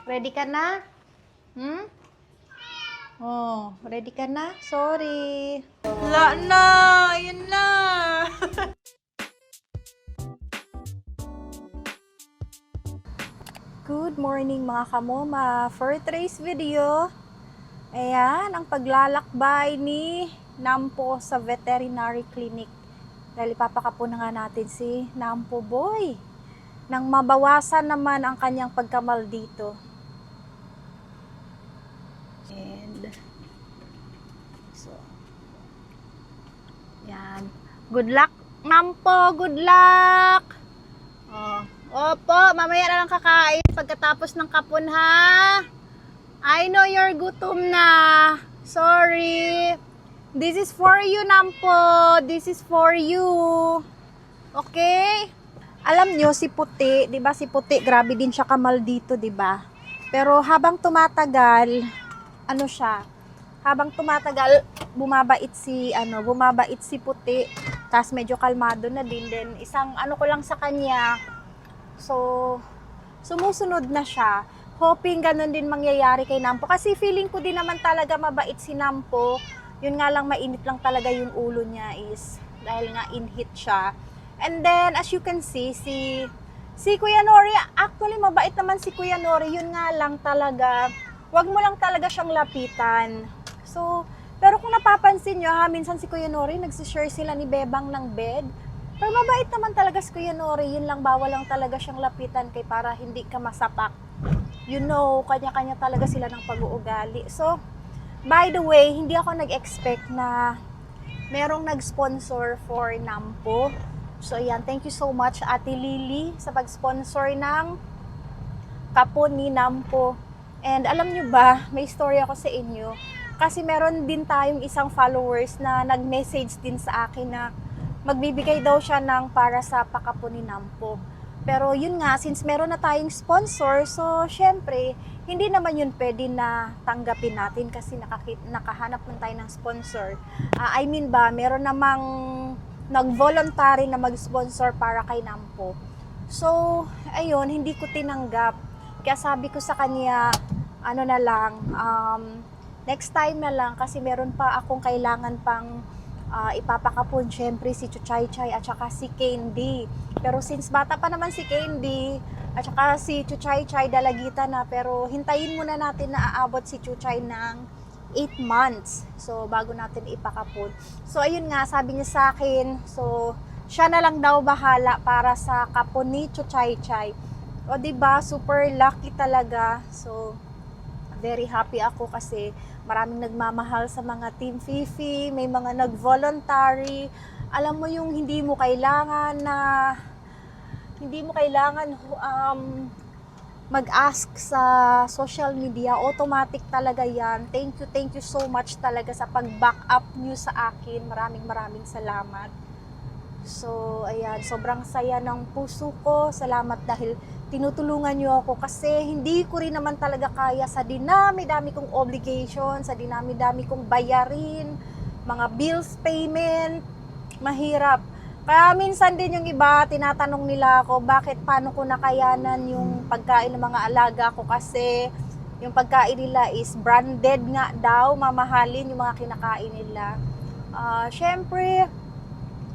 Ready ka na? Hmm? Oh, ready ka na? Sorry. Wala na! Yun na! Good morning mga kamoma. For today's video, ayan, ang paglalakbay ni Nampo sa veterinary clinic. Dahil ipapakapo na nga natin si Nampo Boy. Nang mabawasan naman ang kanyang pagkamal dito. And, so, yan. Good luck, Nampo! Good luck! Oh. Opo, mamaya na lang kakain pagkatapos ng kapon, ha? I know you're gutom na. Sorry. This is for you, Nampo. This is for you. Okay? Alam nyo, si Puti, di ba si Puti, grabe din siya kamal dito, di ba? Pero habang tumatagal, ano siya, habang tumatagal, bumabait si Puti. Tapos medyo kalmado na din. Then, isang ano ko lang sa kanya, so, sumusunod na siya. Hoping ganun din mangyayari kay Nampo. Kasi feeling ko din naman talaga mabait si Nampo. Yun nga lang, mainit lang talaga yung ulo niya is dahil nga in-heat siya. And then, as you can see, si Kuya Nori, actually mabait naman si Kuya Nori. Yun nga lang talaga, wag mo lang talaga siyang lapitan. So, pero kung napapansin nyo, minsan si Kuya Nori, nagsishare sila ni Bebang ng bed. Pero mabait naman talaga si Kuya Nori. Yun lang, bawal lang talaga siyang lapitan kay para hindi ka masapak. You know, kanya-kanya talaga sila ng pag-uugali. So, by the way, hindi ako nag-expect na merong nag-sponsor for Nampo. So, ayan, thank you so much, Ate Lily, sa pag-sponsor ng kapon ni Nampo. And alam nyo ba, may story ako sa inyo. Kasi meron din tayong isang followers na nag-message din sa akin na magbibigay daw siya ng para sa pakapon ni Nampo. Pero yun nga, since meron na tayong sponsor, so syempre, hindi naman yun pwede na tanggapin natin kasi nakahanap man tayo ng sponsor. I mean ba, meron namang nag-voluntary na mag-sponsor para kay Nampo. So, ayun, hindi ko tinanggap. Kaya sabi ko sa kanya, ano na lang, next time na lang kasi meron pa akong kailangan pang ipapakapon, syempre si Chuchay-Chay at saka si Candy. Pero since bata pa naman si Candy at saka si Chuchay-Chay dalagitan na, pero hintayin muna natin na aabot si Chuchay ng 8 months. So, bago natin ipakapon. So, ayun nga, sabi niya sa akin, so, siya na lang daw bahala para sa kapon ni Chuchay-Chay. O, diba? Super lucky talaga. So, very happy ako kasi maraming nagmamahal sa mga Team Fifi, may mga nag-voluntary. Alam mo yung hindi mo kailangan mag-ask sa social media, automatic talaga yan. Thank you so much talaga sa pag-back up nyo sa akin. Maraming salamat. So, ayan, sobrang saya ng puso ko. Salamat dahil tinutulungan nyo ako kasi hindi ko rin naman talaga kaya sa dinami-dami kong obligation, sa dinami-dami kong bayarin, mga bills payment, mahirap. Kaya minsan din yung iba, tinatanong nila ako, paano ko nakayanan yung pagkain ng mga alaga ko kasi yung pagkain nila is branded nga daw, mamahalin yung mga kinakain nila. Syempre,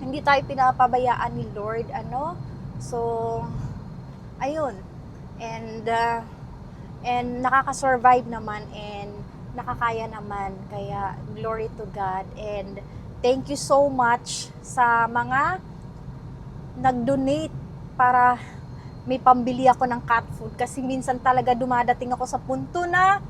hindi tayo pinapabayaan ni Lord, ano? So, ayun. And nakaka-survive naman and nakakaya naman. Kaya, glory to God. And thank you so much sa mga nag-donate para may pambili ako ng cat food. Kasi minsan talaga dumadating ako sa punto na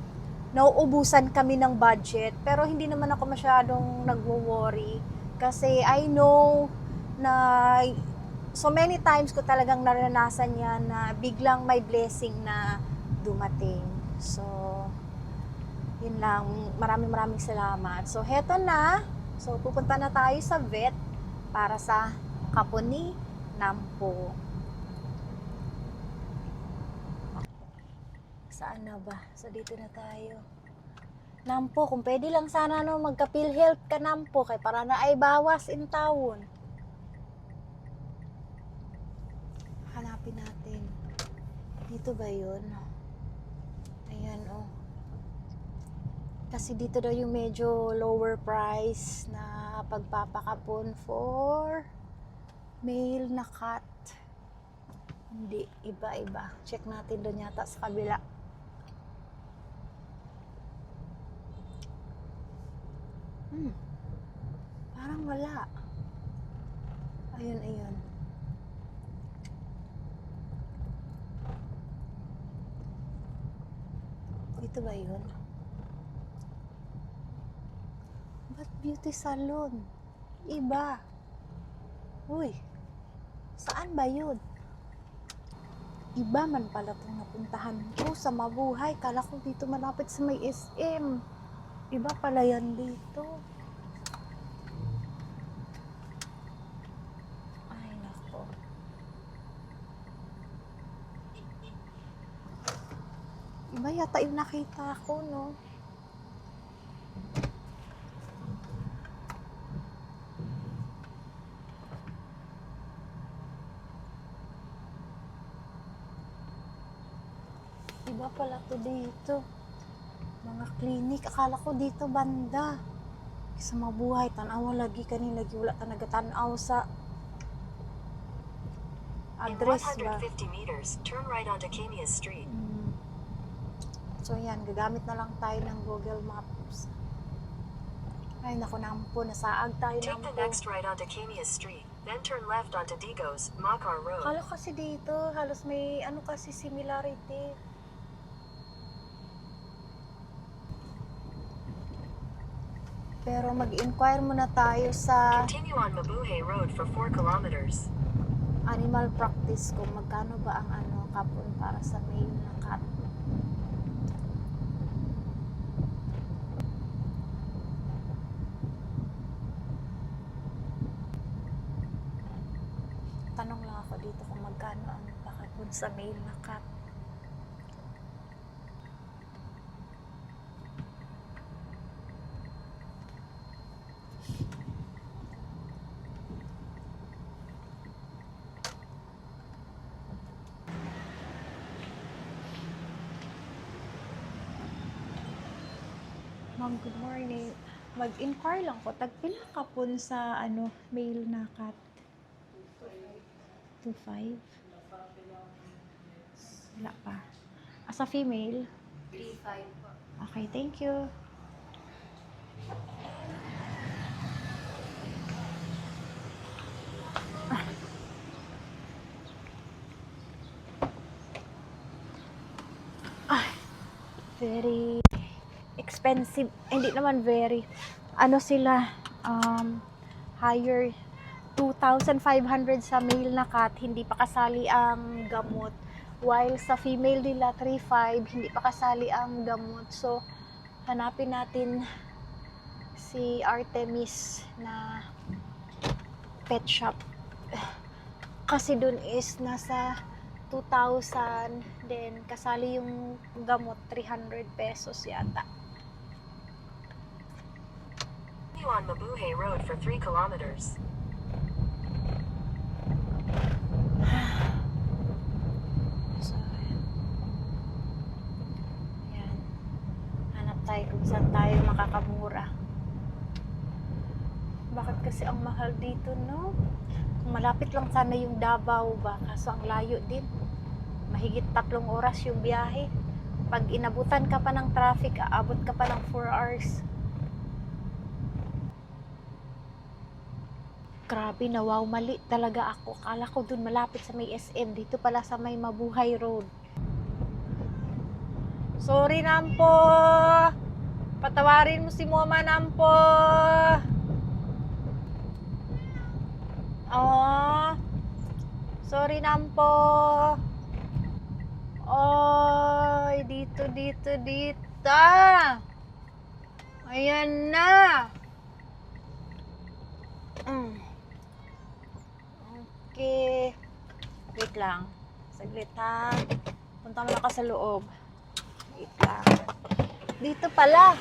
nauubusan kami ng budget. Pero hindi naman ako masyadong nagwo-worry. Kasi I know na so many times ko talagang naranasan yan na biglang may blessing na dumating. So, yun lang. Maraming salamat. So, heto na. So, pupunta na tayo sa vet para sa kapon ni Nampo. Saan na ba? So, dito na tayo. Nampo, kung pwede lang sana no, magka-PhilHealth ka, Nampo, kay para na ay bawas in taon. Hanapin natin. Dito ba yun? Kasi dito daw yung medyo lower price na pagpapakapon for male na cat. Hindi, iba-iba. Check natin doon yata sa kabila. Parang wala. Ayun. Ito ba yun? Ba't beauty salon? Iba. Uy, saan ba yun? Iba man pala itong napuntahan ko sa Mabuhay. Kala ko dito malapit sa may SM. Iba pala yan dito. Ay, nako. Iba yata yung nakita ko, no? Iba pala to dito. Mga clinic. Akala ko dito banda. Sa Mabuhay. Tanawa lagi kanina. Wala ta nagatanaw sa address ba. In 150 meters, turn right onto Camias Street. So yan, gagamit na lang tayo ng Google Maps. Ay naku, nampo. Nasaag tayo Take the nampo. next right onto Camias Street, then turn left onto Digos, Makar Road. Akala kasi dito, halos may ano kasi similarity. Pero mag-inquire muna tayo sa Continue on Mabuhay Road for 4 kilometers. animal practice kung magkano ba ang ano kapon para sa male na cat. Tanong lang ako dito kung magkano ang pakapon sa male na cat. Ma'am, good morning. Mag-inquire lang ko. Tagpila ka po sa ano, male na cat? 2.5? Wala pa. Sa female? 3.5 po. Okay, thank you. Very expensive. Hindi naman very. Ano sila? Higher 2,500 sa male na cat, hindi pa kasali ang gamot. While sa female nila 3,500, hindi pa kasali ang gamot. So, hanapin natin si Artemis na pet shop. Kasi dun is nasa 2,000, then kasali yung gamot 300 pesos yata. Continue on Mabuhay Road for 3 kilometers. So, ayan. Hanap tayo kung saan tayo makakamura. Bakit kasi ang mahal dito, no? Kung malapit lang sana yung Davao ba, kaso ang layo din. Mahigit 3 oras yung biyahe. Pag inabutan ka pa ng traffic, aabot ka pa ng 4 hours. Grabe, nawaw, mali talaga ako. Akala ko dun malapit sa may SM. Dito pala sa may Mabuhay Road. Sorry, Nampo. Patawarin mo si Mama, Nampo. Oh. Sorry, Nampo. Oy, dito. Ayan na. Okay. Wait lang. Saglit ha. Punta mo na ka sa loob. Wait lang. Dito pala.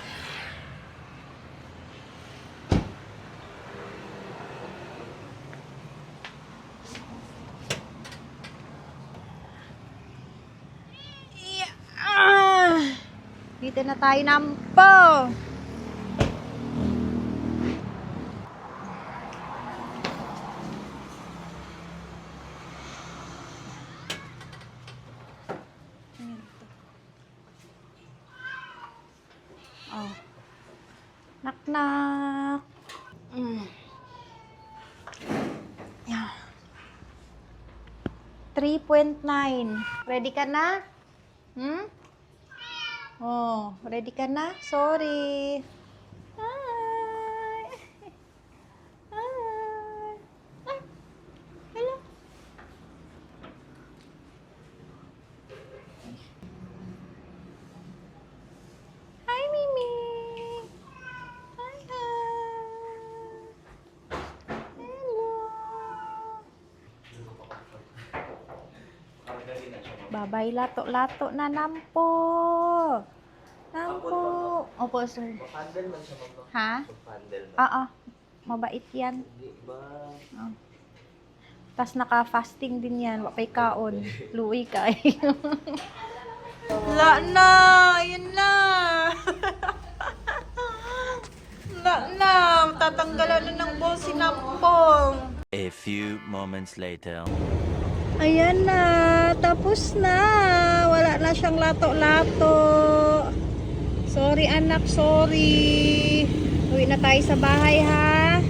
Dito na tayo nampo. Oh. Knock knock. Yeah. 3.9. Ready ka na? Oh, ready ka na? Sorry. Hi. Hi. Ay. Hello. Hi, Mimi. Hi, hi. Hello. Babay lato-lato na nampo. Nampo. Opo, sir. Mag-handle man siya, ma'am. Ha? Mag-handle man. Oo. Mabait yan. Hindi ba? Oh. Tapos naka-fasting din yan. Wapay kaon. Luwi ka eh. La na! Yun na! La na! Tatanggalan na ng boss si Nampong. A few moments later. Ayan na, tapos na. Wala na siyang lato-lato. Sorry anak, sorry. Uwi na tayo sa bahay ha.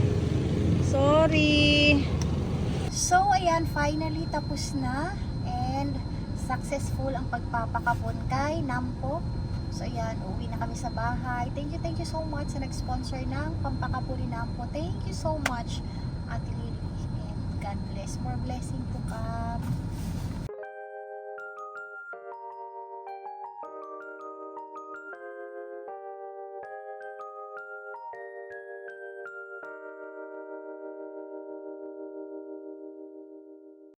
Sorry. So ayan, finally tapos na. And successful ang pagpapakapon kay Nampo. So ayan, uwi na kami sa bahay. Thank you so much sa nag-sponsor ng pampakapon ni Nampo. Thank you so much, Ate Lily. And God bless. More blessing to come.